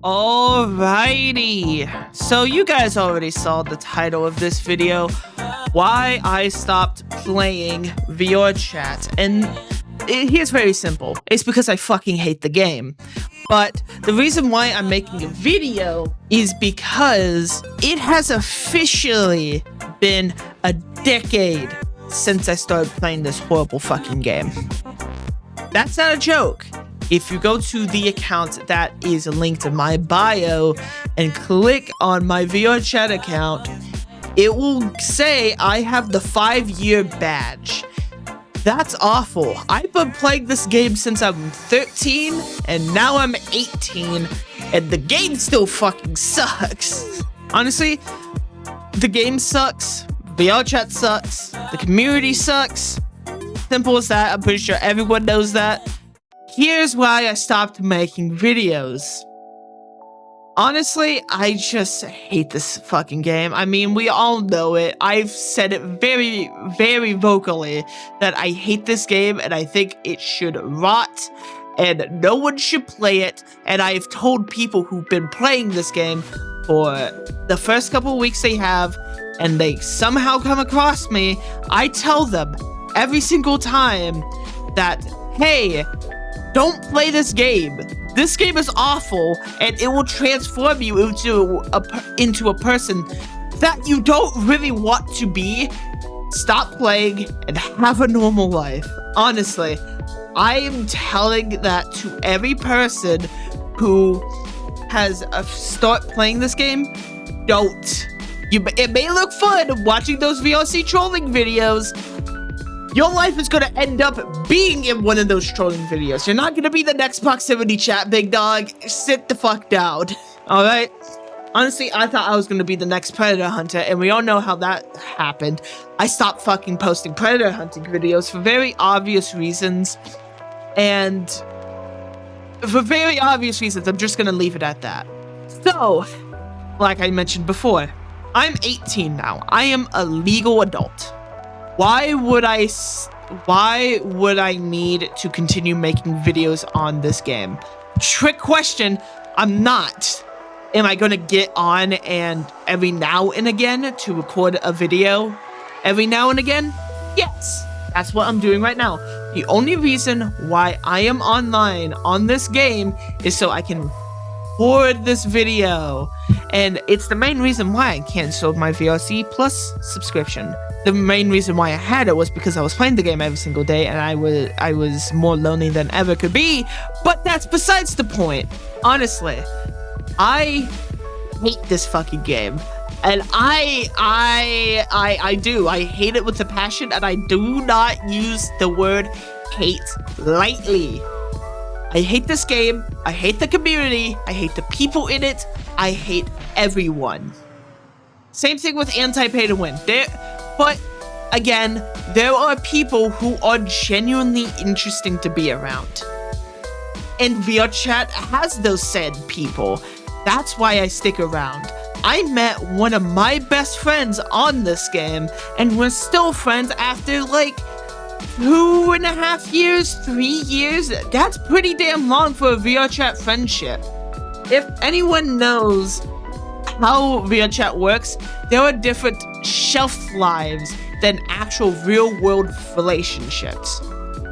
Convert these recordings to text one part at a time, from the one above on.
Alrighty, so you guys already saw the title of this video, why I stopped playing VRChat, and here's very simple. It's because I fucking hate the game. But the reason why I'm making a video is because it has officially been a decade since I started playing this horrible fucking game. That's not a joke. If you go to the account that is linked in my bio and click on my VRChat account, it will say I have the 5-year badge. That's awful. I've been playing this game since I'm 13 and now I'm 18 and the game still fucking sucks. Honestly, the game sucks, VRChat sucks, the community sucks. Simple as that. I'm pretty sure everyone knows that. Here's why I stopped making videos. Honestly, I just hate this fucking game. I mean, we all know it. I've said it very, very vocally that I hate this game and I think it should rot and no one should play it. And I've told people who've been playing this game for the first couple weeks they have and they somehow come across me, I tell them every single time that, hey, don't play this game. This game is awful, and it will transform you into a person that you don't really want to be. Stop playing and have a normal life. Honestly, I am telling that to every person who has start playing this game. Don't. It may look fun watching those VRC trolling videos. Your life is gonna end up being in one of those trolling videos. You're not gonna be the next proximity chat, big dog. Sit the fuck down. Alright? Honestly, I thought I was gonna be the next predator hunter, and we all know how that happened. I stopped fucking posting predator hunting videos for very obvious reasons. And for very obvious reasons, I'm just gonna leave it at that. So, like I mentioned before, I'm 18 now. I am a legal adult. Why would I need to continue making videos on this game? Trick question, I'm not. Am I gonna get on and every now and again to record a video? Every now and again? Yes, that's what I'm doing right now. The only reason why I am online on this game is so I can record this video. And it's the main reason why I canceled my VRC Plus subscription. The main reason why I had it was because I was playing the game every single day and I was more lonely than ever could be, but that's besides the point. Honestly, I hate this fucking game. And I do. I hate it with a passion, and I do not use the word hate lightly. I hate this game. I hate the community. I hate the people in it. I hate everyone. Same thing with anti-pay to win. But again, there are people who are genuinely interesting to be around. And VRChat has those said people. That's why I stick around. I met one of my best friends on this game, and we're still friends after like 2.5 years, 3 years. That's pretty damn long for a VRChat friendship. If anyone knows how VRChat works, there are different shelf lives than actual real-world relationships.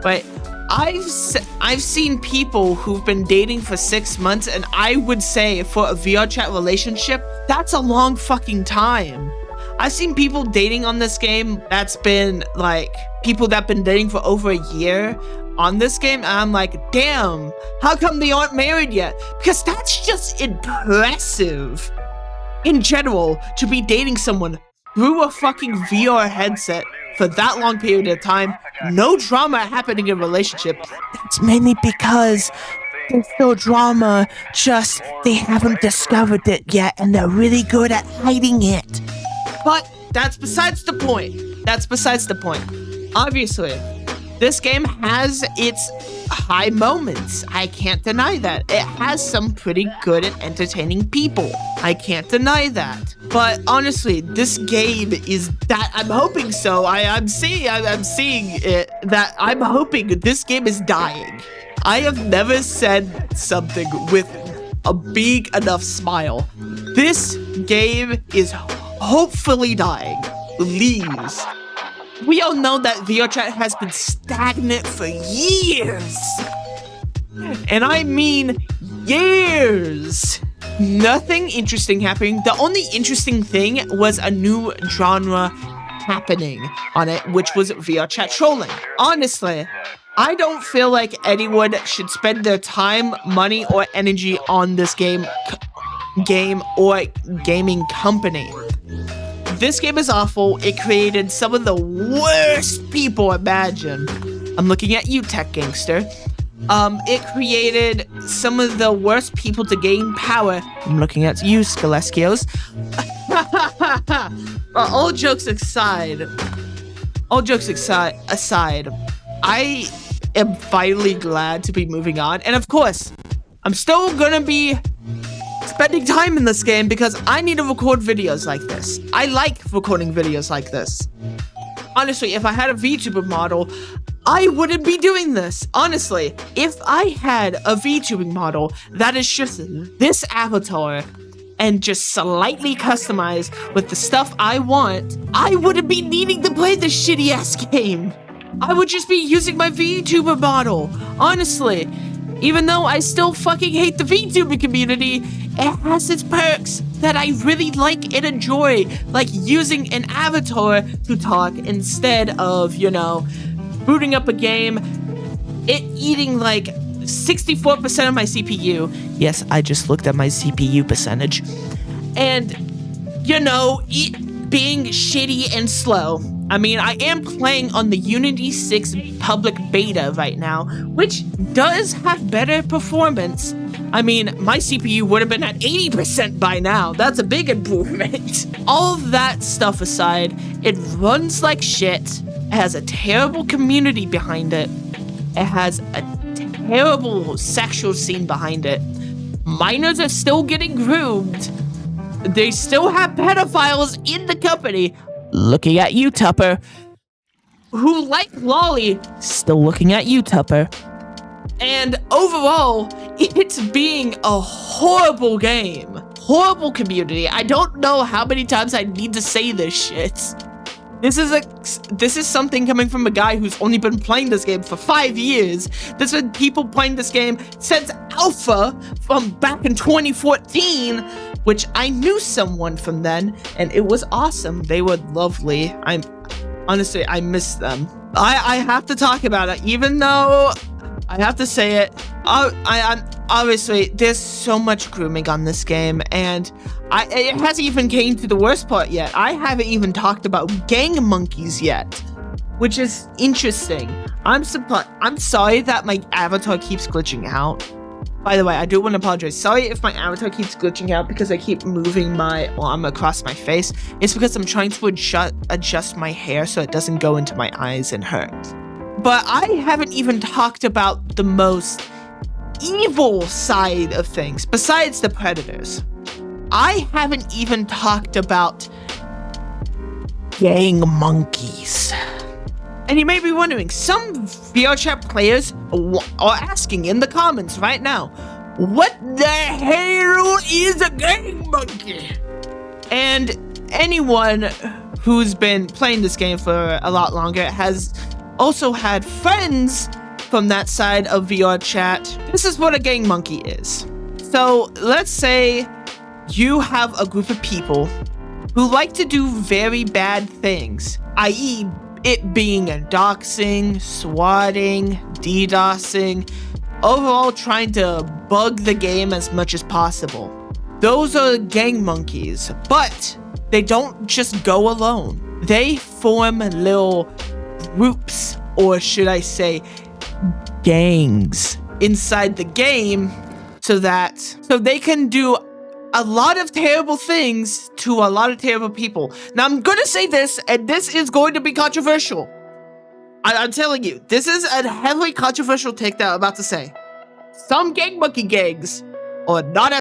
But I've seen people who've been dating for 6 months, and I would say for a VRChat relationship, that's a long fucking time. I've seen people dating on this game that's been like people that been dating for over a year on this game, and I'm like, damn, how come they aren't married yet? Because that's just impressive. In general, to be dating someone through a fucking VR headset for that long period of time, no drama happening in a relationship, that's mainly because there's no drama, just they haven't discovered it yet and they're really good at hiding it. But that's besides the point. That's besides the point. Obviously, this game has its high moments. I can't deny that. It has some pretty good and entertaining people. I can't deny that. But honestly, this game is that I'm hoping so. I'm seeing it that I'm hoping this game is dying. I have never said something with a big enough smile. This game is hopefully dying. Please. We all know that VRChat has been stagnant for years. And I mean years. Nothing interesting happening. The only interesting thing was a new genre happening on it, which was VRChat trolling. Honestly, I don't feel like anyone should spend their time, money, or energy on this game or gaming company. This game is awful. It created some of the worst people imagine. I'm looking at you, tech gangster. It created some of the worst people to gain power. I'm looking at you, Skeleskios. All jokes aside, I am finally glad to be moving on. And of course, I'm still gonna be spending time in this game because I need to record videos like this. I like recording videos like this. Honestly, if I had a VTuber model, I wouldn't be doing this. Honestly, if I had a VTubing model that is just this avatar and just slightly customized with the stuff I want, I wouldn't be needing to play this shitty ass game. I would just be using my VTuber model. Honestly, even though I still fucking hate the VTuber community, it has its perks that I really like and enjoy, like using an avatar to talk instead of, you know, booting up a game, it eating like 64% of my CPU. Yes, I just looked at my CPU percentage. And, you know, it being shitty and slow. I mean, I am playing on the Unity 6 public beta right now, which does have better performance. I mean, my CPU would have been at 80% by now. That's a big improvement. All of that stuff aside, it runs like shit. It has a terrible community behind it. It has a terrible sexual scene behind it. Minors are still getting groomed. They still have pedophiles in the company. Looking at you, Tupper. Who like Lolly. Still looking at you, Tupper. And overall, it's being a horrible game. Horrible community. I don't know how many times I need to say this shit. This is something coming from a guy who's only been playing this game for 5 years. There's been people playing this game since Alpha from back in 2014, which I knew someone from then, and it was awesome. They were lovely. Honestly, I miss them. I have to talk about it, even though I have to say it. I'm obviously, there's so much grooming on this game, and it hasn't even came to the worst part yet. I haven't even talked about gang monkeys yet, which is interesting. I'm sorry that my avatar keeps glitching out. By the way, I do want to apologize. Sorry if my avatar keeps glitching out because I keep moving my arm across my face. It's because I'm trying to adjust my hair so it doesn't go into my eyes and hurt. But I haven't even talked about the most evil side of things, besides the predators. I haven't even talked about gang monkeys. And you may be wondering, some VRChat players are asking in the comments right now, what the hell is a gang monkey? And anyone who's been playing this game for a lot longer has also had friends from that side of VRChat. This is what a gang monkey is. So let's say you have a group of people who like to do very bad things, i.e. it being a doxing, swatting, DDoSing, overall trying to bug the game as much as possible. Those are gang monkeys, but they don't just go alone. They form little groups, or should I say gangs, inside the game so they can do a lot of terrible things to a lot of terrible people. Now, I'm gonna say this, and this is going to be controversial. I'm telling you, this is a heavily controversial take that I'm about to say. Some gang monkey gangs are not as...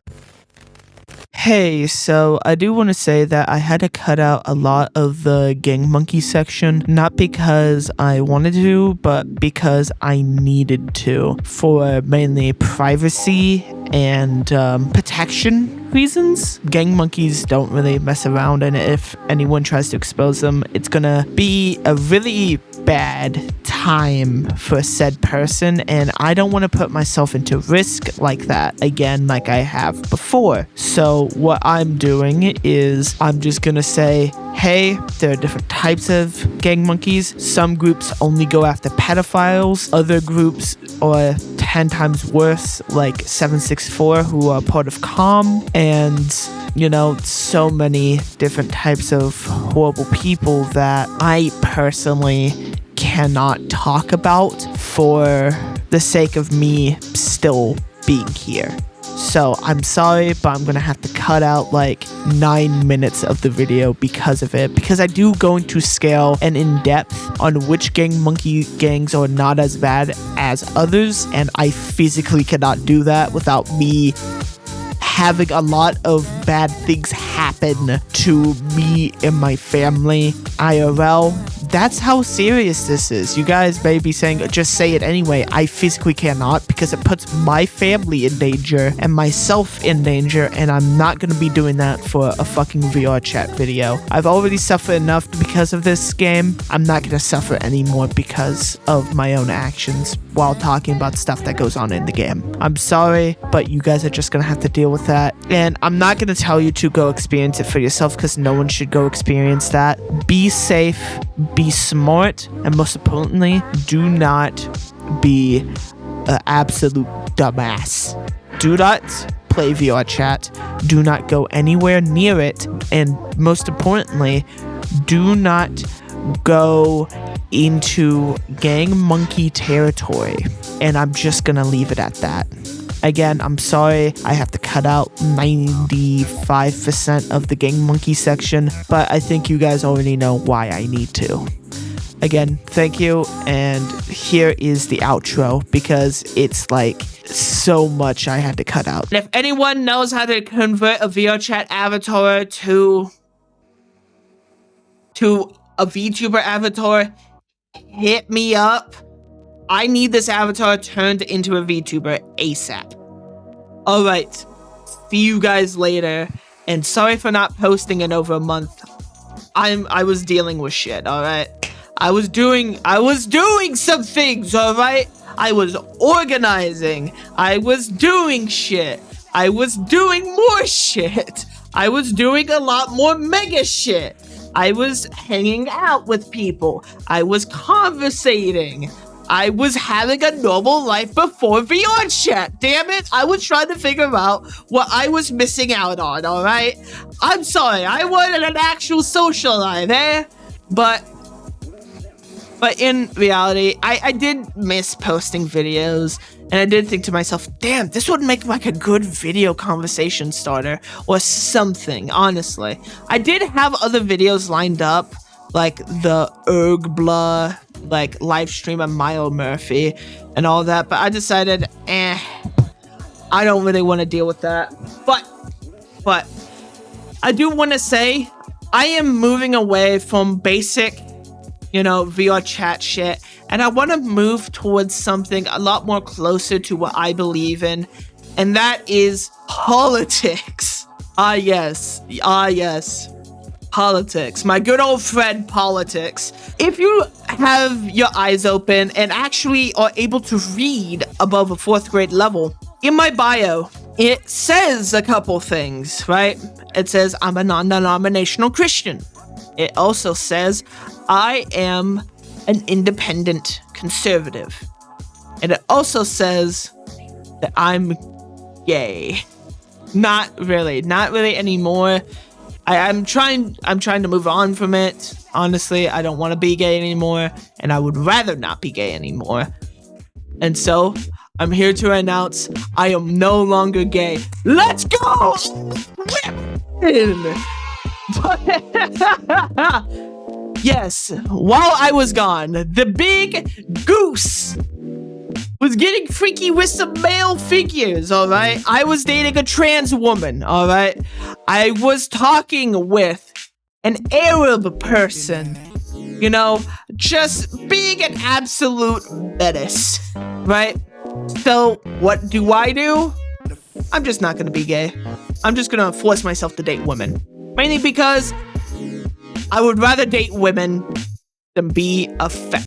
Hey, so I do want to say that I had to cut out a lot of the gang monkey section, not because I wanted to, but because I needed to, for mainly privacy and protection reasons. Gang monkeys don't really mess around, and if anyone tries to expose them, it's gonna be a really bad time for said person, and I don't want to put myself into risk like that again, like I have before. So what I'm doing is I'm just gonna say, hey, there are different types of gang monkeys. Some groups only go after pedophiles. Other groups are 10 times worse, like 764, who are part of COM, and you know, so many different types of horrible people that I personally cannot talk about for the sake of me still being here. So I'm sorry, but I'm gonna have to cut out like 9 minutes of the video because of it, because I do go into scale and in depth on which gang monkey gangs are not as bad as others, and I physically cannot do that without me having a lot of bad things happen to me and my family IRL. That's how serious this is. You guys may be saying, just say it anyway. I physically cannot, because it puts my family in danger and myself in danger, and I'm not going to be doing that for a fucking VRChat video. I've already suffered enough because of this game. I'm not going to suffer anymore because of my own actions while talking about stuff that goes on in the game. I'm sorry, but you guys are just going to have to deal with that. And I'm not going to tell you to go experience it for yourself, because no one should go experience that. Be safe, be smart, and most importantly, do not be an absolute dumbass. Do not play VRChat. Do not go anywhere near it. And most importantly, do not go into gang monkey territory. And I'm just gonna leave it at that. Again, I'm sorry I have to cut out 95% of the gang monkey section, but I think you guys already know why I need to. Again, thank you, and here is the outro, because it's like so much I had to cut out. And if anyone knows how to convert a VRChat avatar to a VTuber avatar, hit me up. I need this avatar turned into a VTuber ASAP. Alright, see you guys later, and sorry for not posting in over a month. I was dealing with shit, alright? I was doing some things, alright? I was organizing. I was doing shit. I was doing more shit. I was doing a lot more mega shit. I was hanging out with people. I was conversating. I was having a normal life before VRChat, damn it! I was trying to figure out what I was missing out on, alright? I'm sorry, I wanted an actual social life, eh? But in reality, I did miss posting videos, and I did think to myself, damn, this would make like a good video conversation starter, or something, honestly. I did have other videos lined up, like the Ergbla, like live stream of Mile Murphy and all that, but I decided, I don't really want to deal with that. But I do want to say, I am moving away from basic, you know, VRChat shit, and I want to move towards something a lot more closer to what I believe in, and that is politics. Ah yes, politics, my good old friend politics. If you have your eyes open and actually are able to read above a 4th grade level, in my bio, it says a couple things, right? It says I'm a non-denominational Christian. It also says I am an independent conservative. And it also says that I'm gay. Not really anymore. I'm trying to move on from it. Honestly, I don't want to be gay anymore, and I would rather not be gay anymore. And so, I'm here to announce I am no longer gay. Let's go! Yes, while I was gone, the big goose was getting freaky with some male figures, all right? I was dating a trans woman, all right? I was talking with an Arab person, you know, just being an absolute menace, right? So, what do? I'm just not gonna be gay. I'm just gonna force myself to date women. Mainly because I would rather date women than be a